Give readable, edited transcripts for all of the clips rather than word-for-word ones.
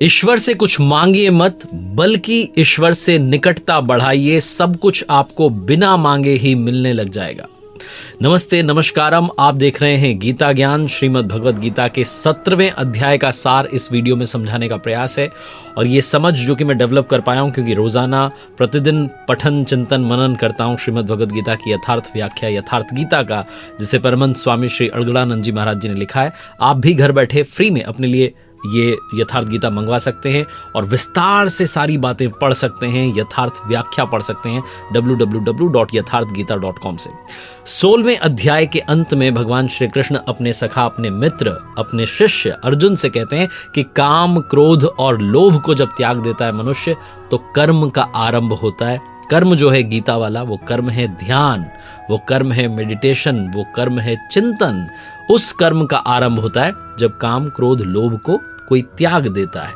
ईश्वर से कुछ मांगिए मत, बल्कि ईश्वर से निकटता बढ़ाइए। सब कुछ आपको बिना मांगे ही मिलने लग जाएगा। नमस्ते, नमस्कारम। आप देख रहे हैं गीता ज्ञान। श्रीमद् भगवद गीता के 17वें अध्याय का सार इस वीडियो में समझाने का प्रयास है। और ये समझ जो कि मैं डेवलप कर पाया हूँ, क्योंकि रोजाना प्रतिदिन पठन चिंतन मनन करता हूँ श्रीमद् भगवद गीता की यथार्थ व्याख्या, यथार्थ गीता का, जिसे परमहंस स्वामी श्री अड़गड़ानंद जी महाराज जी ने लिखा है। आप भी घर बैठे फ्री में अपने लिए ये यथार्थ गीता मंगवा सकते हैं और विस्तार से सारी बातें पढ़ सकते हैं, यथार्थ व्याख्या पढ़ सकते हैं www.यथार्थगीता.com से। 16वें अध्याय के अंत में भगवान श्री कृष्ण अपने सखा, अपने मित्र, अपने शिष्य अर्जुन से कहते हैं कि काम, क्रोध और लोभ को जब त्याग देता है मनुष्य, तो कर्म का आरंभ होता है। कर्म जो है गीता वाला, वो कर्म है ध्यान, वो कर्म है मेडिटेशन, वो कर्म है चिंतन। उस कर्म का आरंभ होता है जब काम, क्रोध, लोभ को कोई त्याग देता है।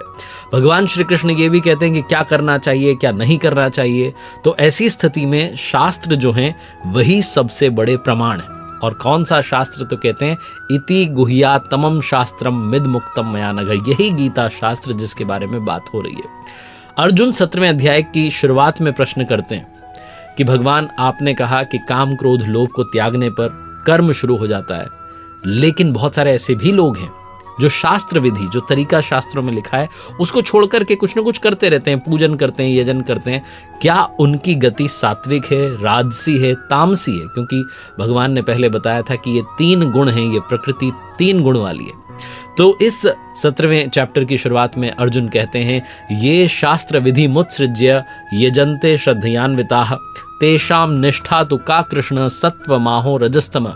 भगवान श्री कृष्ण ये भी कहते हैं कि क्या करना चाहिए, क्या नहीं करना चाहिए। तो ऐसी स्थिति में शास्त्र जो हैं वही सबसे बड़े प्रमाण हैं। और कौन सा शास्त्र? तो कहते हैं इति गुह्यातमम शास्त्रम मिद मुक्तम मया नघ। यही गीता शास्त्र जिसके बारे में बात हो रही है। अर्जुन 17वें अध्याय की शुरुआत में प्रश्न करते हैं कि भगवान, आपने कहा कि काम, क्रोध, लोभ को त्यागने पर कर्म शुरू हो जाता है, लेकिन बहुत सारे ऐसे भी लोग हैं जो शास्त्र विधि, जो तरीका शास्त्रों में लिखा है, उसको छोड़ करके कुछ न कुछ करते रहते हैं, पूजन करते हैं, यजन करते हैं। क्या उनकी गति सात्विक है, राजसी है, तामसी है? क्योंकि भगवान ने पहले बताया था कि ये 3 गुण हैं, ये प्रकृति 3 गुण वाली है। तो इस 17वें चैप्टर की शुरुआत में अर्जुन कहते हैं, ये शास्त्र विधि मुत्सृज्य यजन्ते श्रद्धयान्विताः तेषाम निष्ठा तु का कृष्ण सत्वमाहो रजस्तम।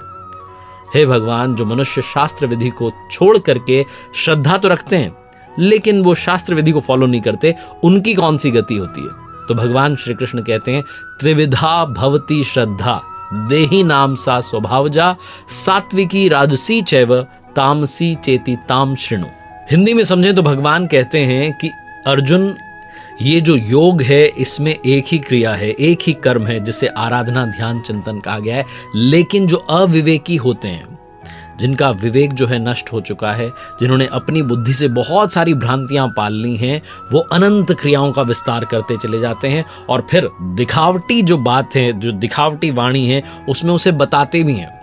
हे भगवान, जो मनुष्य शास्त्र विधि को छोड़ करके श्रद्धा तो रखते हैं, लेकिन वो शास्त्र विधि को फॉलो नहीं करते, उनकी कौन सी गति होती है? तो भगवान श्री कृष्ण कहते हैं, त्रिविधा भवती श्रद्धा देहि नाम सा स्वभावजा सात्विकी राजसी चैव तामसी चेति ताम शृणु। हिंदी में समझें तो भगवान कहते हैं कि अर्जुन, ये जो योग है इसमें एक ही क्रिया है, एक ही कर्म है, जिसे आराधना, ध्यान, चिंतन कहा गया है। लेकिन जो अविवेकी होते हैं, जिनका विवेक जो है नष्ट हो चुका है, जिन्होंने अपनी बुद्धि से बहुत सारी भ्रांतियां पाल ली हैं, वो अनंत क्रियाओं का विस्तार करते चले जाते हैं और फिर दिखावटी जो बात है, जो दिखावटी वाणी है, उसमें उसे बताते भी हैं।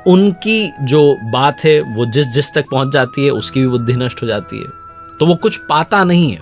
उनकी जो बात है वो जिस तक पहुंच जाती है, उसकी भी बुद्धि नष्ट हो जाती है, तो वो कुछ पाता नहीं है।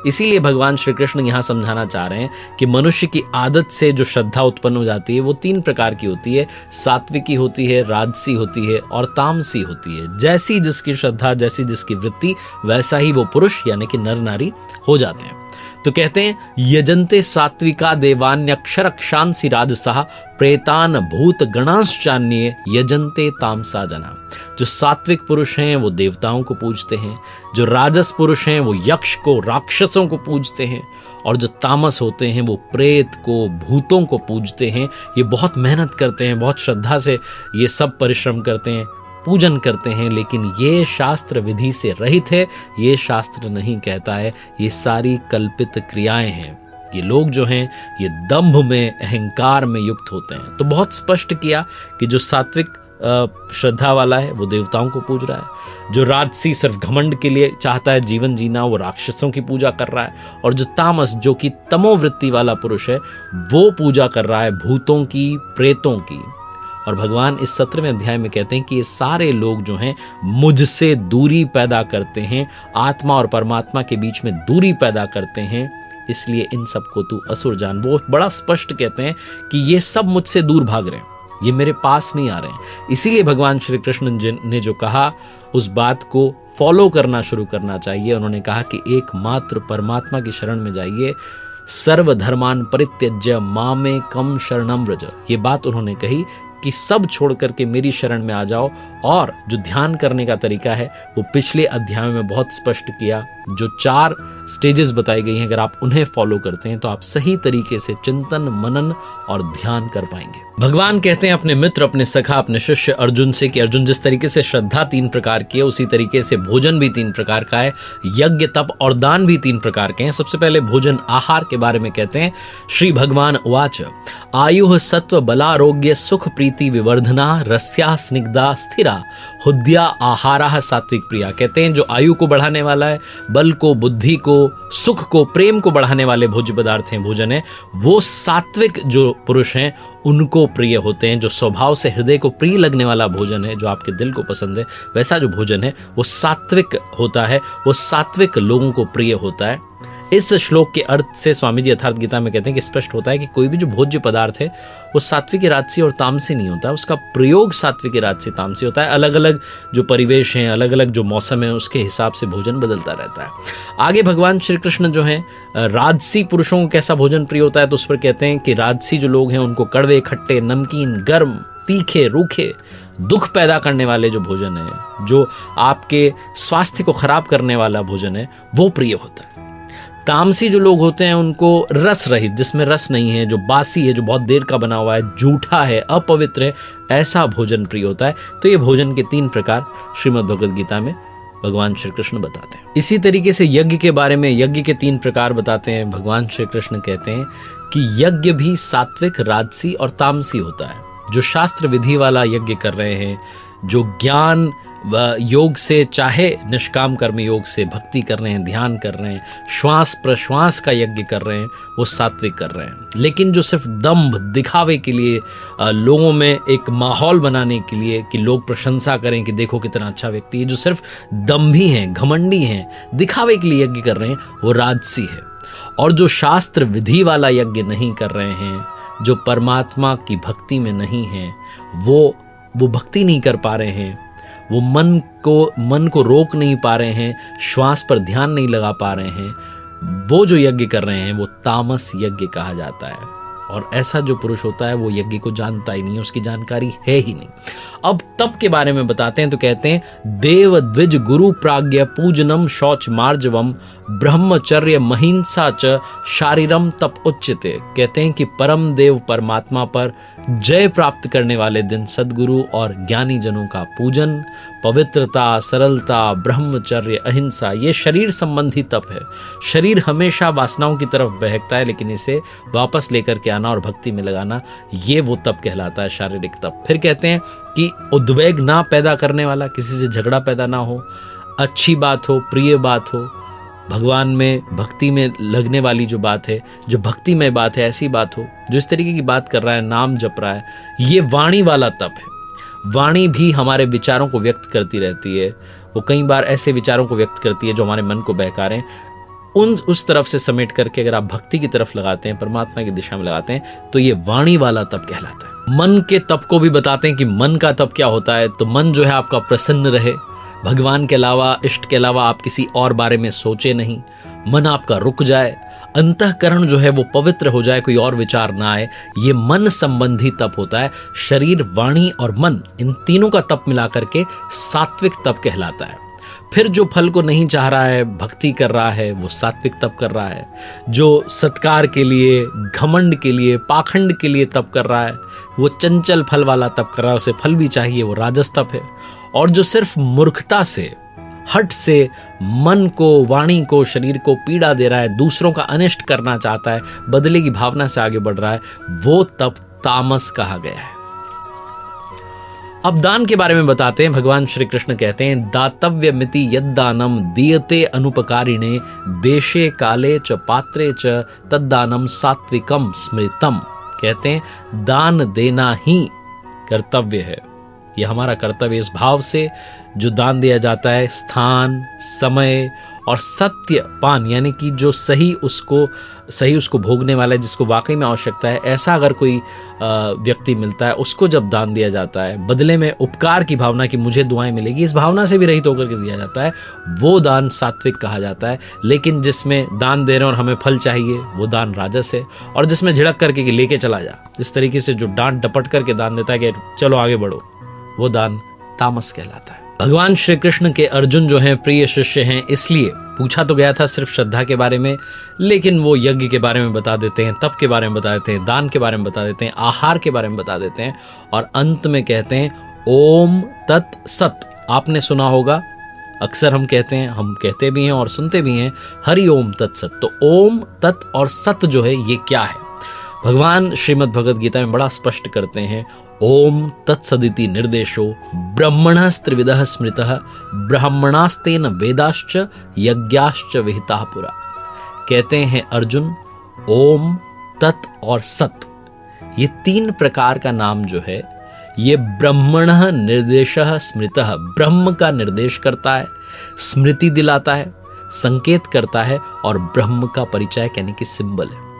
इसीलिए भगवान श्री कृष्ण यहाँ समझाना चाह रहे हैं कि मनुष्य की आदत से जो श्रद्धा उत्पन्न हो जाती है वो 3 प्रकार की होती है। सात्विकी होती है, राजसी होती है और तामसी होती है। जैसी जिसकी श्रद्धा, जैसी जिसकी वृत्ति, वैसा ही वो पुरुष यानी कि नर नारी हो जाते हैं। तो कहते हैं, यजन्ते सात्विका देवान्यक्षर क्षांसी राजसः प्रेतान भूत गणांश्चान्ये यजन्ते तामसा जना। जो सात्विक पुरुष हैं वो देवताओं को पूजते हैं, जो राजस पुरुष हैं वो यक्ष को, राक्षसों को पूजते हैं, और जो तामस होते हैं वो प्रेत को, भूतों को पूजते हैं। ये बहुत मेहनत करते हैं, बहुत श्रद्धा से ये सब परिश्रम करते हैं, पूजन करते हैं, लेकिन ये शास्त्र विधि से रहित है। ये शास्त्र नहीं कहता है, ये सारी कल्पित क्रियाएं हैं। ये लोग जो हैं ये दंभ में, अहंकार में युक्त होते हैं। तो बहुत स्पष्ट किया कि जो सात्विक श्रद्धा वाला है वो देवताओं को पूज रहा है, जो राजसी सिर्फ घमंड के लिए चाहता है जीवन जीना, वो राक्षसों की पूजा कर रहा है, और जो तामस, जो कि तमोवृत्ति वाला पुरुष है, वो पूजा कर रहा है भूतों की, प्रेतों की। और भगवान इस 17वें अध्याय में कहते हैं कि ये सारे लोग जो हैं मुझसे दूरी पैदा करते हैं, आत्मा और परमात्मा के बीच में दूरी पैदा करते हैं, इसलिए इन सबको तू असुर जान। वो बड़ा स्पष्ट कहते हैं कि ये सब मुझसे दूर भाग रहे हैं, ये मेरे पास नहीं आ रहे हैं। इसीलिए भगवान श्री कृष्ण ने जो कहा उस बात को फॉलो करना शुरू करना चाहिए। उन्होंने कहा कि एकमात्र परमात्मा की शरण में जाइए, सर्वधर्मान परित्यज्य मामेकम शरणम व्रज। ये बात उन्होंने कही कि सब छोड़ करके मेरी शरण में आ जाओ। और जो ध्यान करने का तरीका है वो पिछले अध्याय में बहुत स्पष्ट किया। जो 4 स्टेजेस बताई गई हैं, अगर आप उन्हें फॉलो करते हैं तो आप सही तरीके से चिंतन, मनन और ध्यान कर पाएंगे। भगवान कहते हैं अपने मित्र, अपने सखा, अपने शिष्य अर्जुन से कि अर्जुन, जिस तरीके से श्रद्धा 3 प्रकार की है उसी तरीके से भोजन भी 3 प्रकार का है, यज्ञ, तप और दान भी 3 प्रकार के हैं। सबसे पहले भोजन आहार के बारे में कहते हैं। श्री भगवान उवाच आयुः सत्व बलारोग्य सुख प्रीति विवर्धना रस्या स्निग्धा स्थिरा हुद्या आहारा सात्विक प्रिया। कहते हैं जो आयु को बढ़ाने वाला है, बल को, बुद्धि को, सुख को, प्रेम को बढ़ाने वाले भोज्य पदार्थ हैं, भोजन है, वो सात्विक जो पुरुष हैं उनको प्रिय होते हैं। जो स्वभाव से हृदय को प्रिय लगने वाला भोजन है, जो आपके दिल को पसंद है, वैसा जो भोजन है वो सात्विक होता है, वो सात्विक लोगों को प्रिय होता है। इस श्लोक के अर्थ से स्वामी जी यथार्थ गीता में कहते हैं कि स्पष्ट होता है कि कोई भी जो भोज्य पदार्थ है वो सात्विक, राजसी और तामसी नहीं होता, उसका प्रयोग सात्विक, राजसी, तामसी होता है। अलग अलग जो परिवेश हैं, अलग अलग जो मौसम है, उसके हिसाब से भोजन बदलता रहता है। आगे भगवान श्री कृष्ण जो है राजसी पुरुषों को कैसा भोजन प्रिय होता है तो उस पर कहते हैं कि राजसी जो लोग हैं उनको कड़वे, खट्टे, नमकीन, गर्म, तीखे, रूखे, दुख पैदा करने वाले जो भोजन है, जो आपके स्वास्थ्य को खराब करने वाला भोजन है, वो प्रिय होता है। तामसी जो लोग होते हैं उनको रस रहित, जिसमें रस नहीं है, जो बासी है, जो बहुत देर का बना हुआ है, जूठा है, अपवित्र है, ऐसा भोजन प्रिय होता है। तो ये भोजन के 3 प्रकार श्रीमद् भगवद गीता में भगवान श्री कृष्ण बताते हैं। इसी तरीके से यज्ञ के बारे में, यज्ञ के 3 प्रकार बताते हैं भगवान श्री कृष्ण। कहते हैं कि यज्ञ भी सात्विक, राजसी और तामसी होता है। जो शास्त्र विधि वाला यज्ञ कर रहे हैं, जो ज्ञान व योग से, चाहे निष्काम कर्म योग से भक्ति कर रहे हैं, ध्यान कर रहे हैं, श्वास प्रश्वास का यज्ञ कर रहे हैं, वो सात्विक कर रहे हैं। लेकिन जो सिर्फ दंभ, दिखावे के लिए, लोगों में एक माहौल बनाने के लिए कि लोग प्रशंसा करें कि देखो कितना अच्छा व्यक्ति है, जो सिर्फ दंभी हैं, घमंडी हैं, दिखावे के लिए यज्ञ कर रहे हैं, वो राजसी है। और जो शास्त्र विधि वाला यज्ञ नहीं कर रहे हैं, जो परमात्मा की भक्ति में नहीं है, वो भक्ति नहीं कर पा रहे हैं, वो मन को रोक नहीं पा रहे हैं, श्वास पर ध्यान नहीं लगा पा रहे हैं, वो जो यज्ञ कर रहे हैं वो तामस यज्ञ कहा जाता है। और ऐसा जो पुरुष होता है वो यज्ञ को जानता ही नहीं है, उसकी जानकारी है ही नहीं। अब तप के बारे में बताते हैं तो कहते हैं देव द्विज गुरु प्राज्ञ पूजनम शौच मार्जवम ब्रह्मचर्य महिंसा च शारीरम तप उच्यते। कहते हैं कि परम देव परमात्मा पर जय प्राप्त करने वाले दिन सद्गुरु और ज्ञानी जनों का पूजन, पवित्रता, सरलता, ब्रह्मचर्य, अहिंसा, ये शरीर संबंधी तप है। शरीर हमेशा वासनाओं की तरफ बहकता है, लेकिन इसे वापस लेकर के आना और भक्ति में लगाना, ये वो तप कहलाता है, शारीरिक तप। फिर कहते हैं कि उद्वेग ना पैदा करने वाला, किसी से झगड़ा पैदा ना हो, अच्छी बात हो, प्रिय बात हो, भगवान में भक्ति में लगने वाली जो बात है, जो भक्तिमय बात है, ऐसी बात हो, जो इस तरीके की बात कर रहा है, नाम जप रहा है, ये वाणी वाला तप है। वाणी भी हमारे विचारों को व्यक्त करती रहती है, वो कई बार ऐसे विचारों को व्यक्त करती है जो हमारे मन को बहका रहे हैं, उस तरफ से समेट करके अगर आप भक्ति की तरफ लगाते हैं, परमात्मा की दिशा में लगाते हैं, तो ये वाणी वाला तप कहलाता है। मन के तप को भी बताते हैं कि मन का तप क्या होता है। तो मन जो है आपका प्रसन्न रहे, भगवान के अलावा, इष्ट के अलावा आप किसी और बारे में सोचे नहीं, मन आपका रुक जाए, अंतःकरण जो है वो पवित्र हो जाए, कोई और विचार ना आए, ये मन संबंधी तप होता है। शरीर, वाणी और मन, इन तीनों का तप मिला करके सात्विक तप कहलाता है। फिर जो फल को नहीं चाह रहा है, भक्ति कर रहा है, वो सात्विक तप कर रहा है। जो सत्कार के लिए, घमंड के लिए, पाखंड के लिए तप कर रहा है, वो चंचल फल वाला तप कर रहा है, उसे फल भी चाहिए, वो राजस तप है। और जो सिर्फ मूर्खता से, हट से मन को, वाणी को, शरीर को पीड़ा दे रहा है, दूसरों का अनिष्ट करना चाहता है, बदले की भावना से आगे बढ़ रहा है, वो तप तामस कहा गया है। अब दान के बारे में बताते हैं। भगवान श्री कृष्ण कहते हैं दातव्य मिति यद्दानम दीयते अनुपकारिणे देशे काले च पात्रे च तद्दानम सात्विकम स्मृतम। कहते हैं दान देना ही कर्तव्य है, यह हमारा कर्तव्य। इस भाव से जो दान दिया जाता है, स्थान, समय और सत्य पान, यानी कि जो सही उसको भोगने वाला है, जिसको वाकई में आवश्यकता है, ऐसा अगर कोई व्यक्ति मिलता है, उसको जब दान दिया जाता है, बदले में उपकार की भावना कि मुझे दुआएं मिलेगी, इस भावना से भी रहित होकर के दिया जाता है, वो दान सात्विक कहा जाता है। लेकिन जिसमें दान दे रहे हैं और हमें फल चाहिए, वो दान राजस है। और जिसमें झिड़क करके कि लेके चला जा, इस तरीके से जो डांट डपट करके दान देता है कि चलो आगे बढ़ो, वो दान तामस कहलाता है। भगवान श्री कृष्ण के अर्जुन जो हैं प्रिय शिष्य हैं, इसलिए पूछा तो गया था सिर्फ श्रद्धा के बारे में, लेकिन वो यज्ञ के बारे में बता देते हैं, तप के बारे में बता देते हैं, दान के बारे में बता देते हैं, आहार के बारे में बता देते हैं, और अंत में कहते हैं ओम तत् सत। आपने सुना होगा, अक्सर हम कहते हैं, हम कहते भी हैं और सुनते भी हैं, हरि ओम तत्सत। तो ओम तत् और सत जो है ये क्या है, भगवान श्रीमद् भगवद गीता में बड़ा स्पष्ट करते हैं। ओम तत्सदिति निर्देशो ब्रह्मणस्त्रिविधः स्मृतः ब्राह्मणास्तेन वेदाश्च यज्ञाश्च विहिताः पुरा। कहते हैं अर्जुन, ओम तत् और सत, ये 3 प्रकार का नाम जो है ये ब्रह्मणः निर्देशः स्मृतः, ब्रह्म का निर्देश करता है, स्मृति दिलाता है, संकेत करता है, और ब्रह्म का परिचय यानी कि सिंबल है।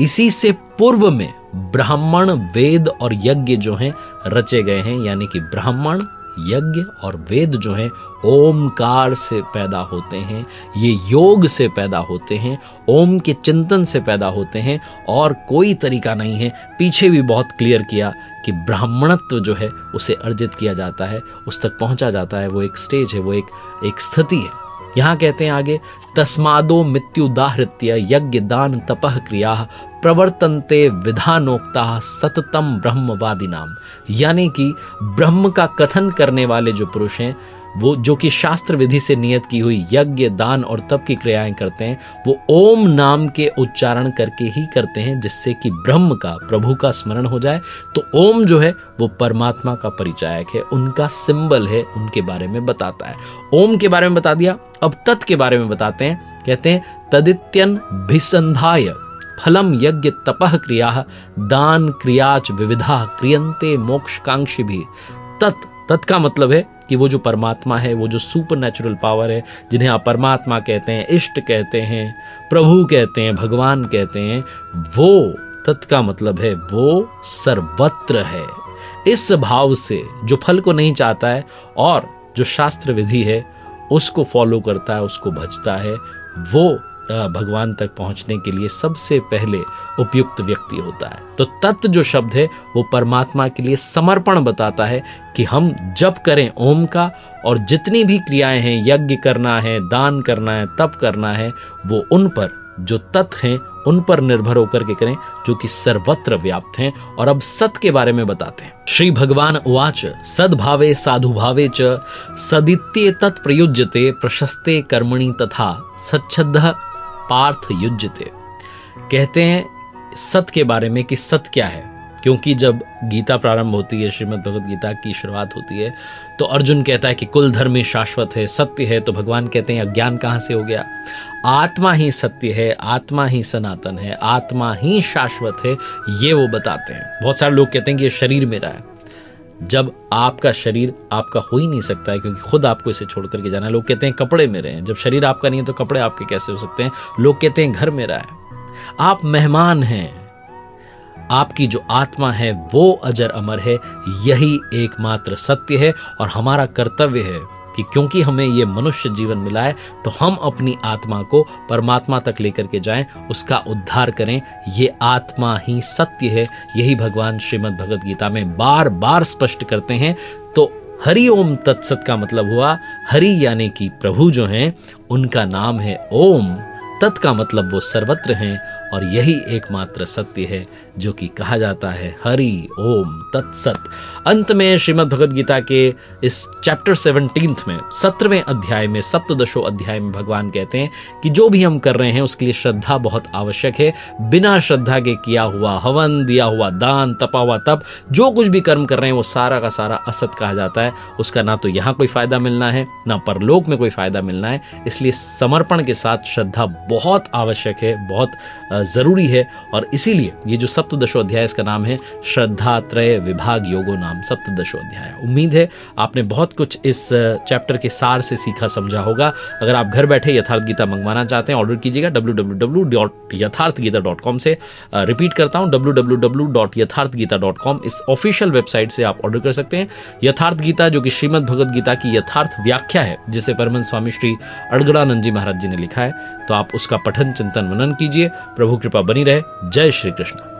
इसी से पूर्व में ब्राह्मण, वेद और यज्ञ जो हैं रचे गए हैं, यानी कि ब्राह्मण, यज्ञ और वेद जो हैं ओमकार से पैदा होते हैं, ये योग से पैदा होते हैं, ओम के चिंतन से पैदा होते हैं, और कोई तरीका नहीं है। पीछे भी बहुत क्लियर किया कि ब्राह्मणत्व जो है उसे अर्जित किया जाता है, उस तक पहुंचा जाता है, वो एक स्टेज है, वो एक स्थिति है। यहाँ कहते हैं आगे, तस्मादो मृत्युदाहृत्य यज्ञ दान तपः क्रिया प्रवर्तन्ते विधानोक्ता सततम ब्रह्मवादिनाम। यानी कि ब्रह्म का कथन करने वाले जो पुरुष हैं, वो जो कि शास्त्र विधि से नियत की हुई यज्ञ, दान और तप की क्रियाएं करते हैं, वो ओम नाम के उच्चारण करके ही करते हैं, जिससे कि ब्रह्म का, प्रभु का स्मरण हो जाए। तो ओम जो है वो परमात्मा का परिचायक है, उनका सिंबल है, उनके बारे में बताता है। ओम के बारे में बता दिया, अब तत् के बारे में बताते हैं। कहते हैं तदित्यन भिसंधाय फलम यज्ञ तपः क्रिया दान क्रियाच विविधा क्रियन्ते मोक्षकांक्षी भी। तत् का मतलब है कि वो जो परमात्मा है, वो जो सुपर नेचुरल पावर है, जिन्हें आप परमात्मा कहते हैं, इष्ट कहते हैं, प्रभु कहते हैं, भगवान कहते हैं, वो तत् का मतलब है वो सर्वत्र है। इस भाव से जो फल को नहीं चाहता है और जो शास्त्र विधि है उसको फॉलो करता है, उसको भजता है, वो भगवान तक पहुंचने के लिए सबसे पहले उपयुक्त व्यक्ति होता है। तो तत् जो शब्द है वो परमात्मा के लिए समर्पण बताता है कि हम जप करें ओम का, और जितनी भी क्रियाएं हैं, यज्ञ करना है, दान करना है, तप करना है, वो उन पर जो तत् हैं उन पर निर्भर होकर के करें, जो कि सर्वत्र व्याप्त हैं। और अब सत के बारे में बताते हैं। श्री भगवान उवाच सद्भावे साधुभावे च सदित्ये तत् प्रयुज्यते प्रशस्ते कर्मणि तथा सच्छद्दः पार्थ युज्यते। कहते हैं सत के बारे में कि सत क्या है, क्योंकि जब गीता प्रारंभ होती है, श्रीमद् भगवद गीता की शुरुआत होती है, तो अर्जुन कहता है कि कुल धर्म ही शाश्वत है, सत्य है। तो भगवान कहते हैं अज्ञान कहाँ से हो गया, आत्मा ही सत्य है, आत्मा ही सनातन है, आत्मा ही शाश्वत है, ये वो बताते हैं। बहुत सारे लोग कहते हैं कि ये शरीर मेरा है, जब आपका शरीर आपका हो ही नहीं सकता है, क्योंकि खुद आपको इसे छोड़ करके जाना है। लोग कहते हैं कपड़े मेरे हैं, जब शरीर आपका नहीं है तो कपड़े आपके कैसे हो सकते हैं। लोग कहते हैं घर मेरा है, आप मेहमान हैं, आपकी जो आत्मा है वो अजर अमर है, यही एकमात्र सत्य है। और हमारा कर्तव्य है कि क्योंकि हमें ये मनुष्य जीवन मिला है, तो हम अपनी आत्मा को परमात्मा तक लेकर के जाएं, उसका उद्धार करें। ये आत्मा ही सत्य है, यही भगवान श्रीमद् भगवद गीता में बार बार स्पष्ट करते हैं। तो हरि ओम तत्सत का मतलब हुआ, हरि यानी कि प्रभु जो हैं उनका नाम है ओम, तत् का मतलब वो सर्वत्र हैं, और यही एकमात्र सत्य है जो कि कहा जाता है हरि ओम तत्सत। अंत में श्रीमद् भगवद गीता के इस चैप्टर 17 में 17वें अध्याय में 17 अध्याय में भगवान कहते हैं कि जो भी हम कर रहे हैं उसके लिए श्रद्धा बहुत आवश्यक है। बिना श्रद्धा के किया हुआ हवन, दिया हुआ दान, तपा हुआ तप, जो कुछ भी कर्म कर रहे हैं वो सारा का सारा असत कहा जाता है। उसका ना तो यहाँ कोई फायदा मिलना है, ना परलोक में कोई फायदा मिलना है। इसलिए समर्पण के साथ श्रद्धा बहुत आवश्यक है, बहुत जरूरी है। और इसीलिए ये जो 17 अध्याय, इसका नाम है श्रद्धा त्रय विभाग योगो नाम 17 अध्याय। उम्मीद है आपने बहुत कुछ इस चैप्टर के सार से सीखा समझा होगा। अगर आप घर बैठे यथार्थ गीता मंगवाना चाहते हैं, ऑर्डर कीजिएगा www.यथार्थगीता.com से। रिपीट करता हूं, www.यथार्थगीता.com, इस ऑफिशियल वेबसाइट से आप ऑर्डर कर सकते हैं। यथार्थ गीता जो कि श्रीमद् भगवद गीता की यथार्थ व्याख्या है, जिसे परमहंस स्वामी श्री अड़गड़ानंद जी महाराज जी ने लिखा है, तो आप उसका पठन चिंतन मनन कीजिए। प्रभु कृपा बनी रहे। जय श्री कृष्ण।